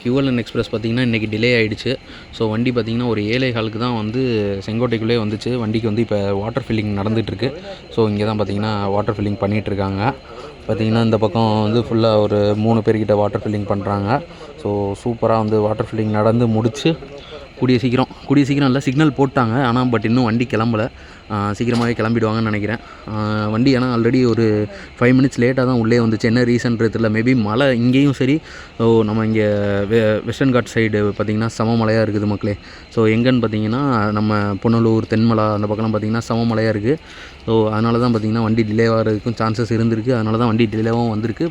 QLN express பார்த்திங்கன்னா இன்றைக்கி delay ஆகிடுச்சு. ஸோ வண்டி பார்த்திங்கன்னா ஒரு 7:15 தான் வந்து செங்கோட்டைக்குள்ளே வந்துச்சு. வண்டிக்கு வந்து இப்போ வாட்டர் ஃபில்லிங் நடந்துகிட்ருக்கு. ஸோ இங்கே தான் பார்த்திங்கன்னா வாட்டர் ஃபில்லிங் பண்ணிகிட்ருக்காங்க. பார்த்திங்கன்னா இந்த பக்கம் வந்து ஃபுல்லாக ஒரு 3 பேர்கிட்ட வாட்டர் ஃபில்லிங் பண்ணுறாங்க. ஸோ சூப்பராக வந்து வாட்டர் ஃபில்லிங் நடந்து முடித்து கூடிய சீக்கிரம் இல்லை, சிக்னல் போட்டாங்க. ஆனால் பட் இன்னும் வண்டி கிளம்பலை. சீக்கிரமாகவே கிளம்பிடுவாங்கன்னு நினைக்கிறேன். வண்டி ஆனால் ஆல்ரெடி ஒரு 5 மினிட்ஸ் லேட்டாக தான் உள்ளே வந்துச்சு. என்ன ரீசன்றது தெரியல. மேபி மழை இங்கேயும் சரி. ஸோ நம்ம இங்கே வெஸ்டர்ன் காட் சைடு பார்த்திங்கன்னா சமமலையாக இருக்குது மக்களே. ஸோ எங்கன்னு பார்த்திங்கன்னா நம்ம புனலூர், தென்மலா அந்த பக்கம்லாம் பார்த்திங்கன்னா சமமலையாக இருக்குது. ஸோ அதனால தான் பார்த்திங்கன்னா வண்டி டிலே ஆகிறதுக்கும் சான்சஸ் இருந்திருக்கு. அதனால தான் வண்டி டிலேவாகவும் வந்திருக்கு.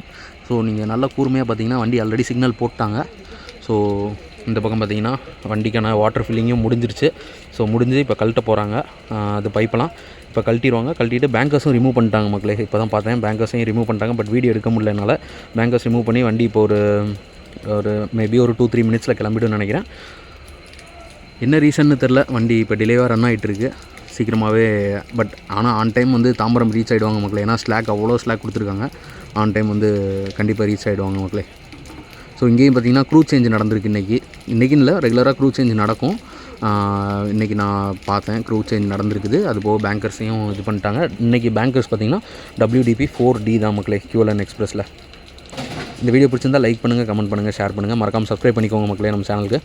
ஸோ நீங்கள் நல்லா கூர்மையாக பார்த்திங்கன்னா வண்டி ஆல்ரெடி சிக்னல் போட்டாங்க. ஸோ இந்த பக்கம் பார்த்திங்கன்னா வண்டிக்கான வாட்டர் ஃபில்லிங்கும் முடிஞ்சிருச்சு. ஸோ முடிஞ்சு இப்போ கழட்ட போகிறாங்க. அது பைப்பெல்லாம் இப்போ கழட்டிடுவாங்க. கழட்டிட்டு பேங்கர்ஸும் ரிமூவ் பண்ணிட்டாங்க மக்களே. இப்போ தான் பார்த்தேன் பேங்கர்ஸையும் ரிமூவ் பண்ணிட்டாங்க. பட் வீடியோ எடுக்க முடியல என்னால். பேங்கர்ஸ் ரிமூவ் பண்ணி வண்டி இப்போ ஒரு மேபி ஒரு 2-3 மினிட்ஸில் கிளம்பிடுன்னு நினைக்கிறேன். என்ன ரீசன்னு தெரில. வண்டி இப்போ டிலேவாக ரன் ஆகிட்டுருக்கு சீக்கிரமாகவே. பட் ஆனால் ஆன் டைம் வந்து தாம்பரம் ரீச் ஆகிடுவாங்க மக்களே. ஏன்னா ஸ்லாக் அவ்வளோ ஸ்லாக் கொடுத்துருக்காங்க. ஆன் டைம் வந்து கண்டிப்பாக ரீச் ஆகிடுவாங்க மக்களே. ஸோ இங்கேயும் பார்த்திங்கன்னா க்ரூ சேஞ்ச் நடந்திருக்கு இன்றைக்கின்னு இல்லை, ரெகுலராக க்ரூ சேஞ்ச் நடக்கும். இன்றைக்கி நான் பார்த்தேன் க்ரூ சேஞ்ச் நடந்திருக்குது. அதுபோக பேங்கர்ஸையும் இது பண்ணிட்டாங்க. இன்றைக்கி பேங்கர்ஸ் பார்த்திங்கன்னா WDP 4D தான் மக்களே QLN எக்ஸ்பிரஸில். இந்த வீடியோ பிடிச்சிருந்தால் லைக் பண்ணுங்கள், கமெண்ட் பண்ணுங்கள், ஷேர் பண்ணுங்கள். மறக்காமல் சப்ஸ்கிரைப் பண்ணிக்கோங்க மக்களே நம்ம சேனலுக்கு.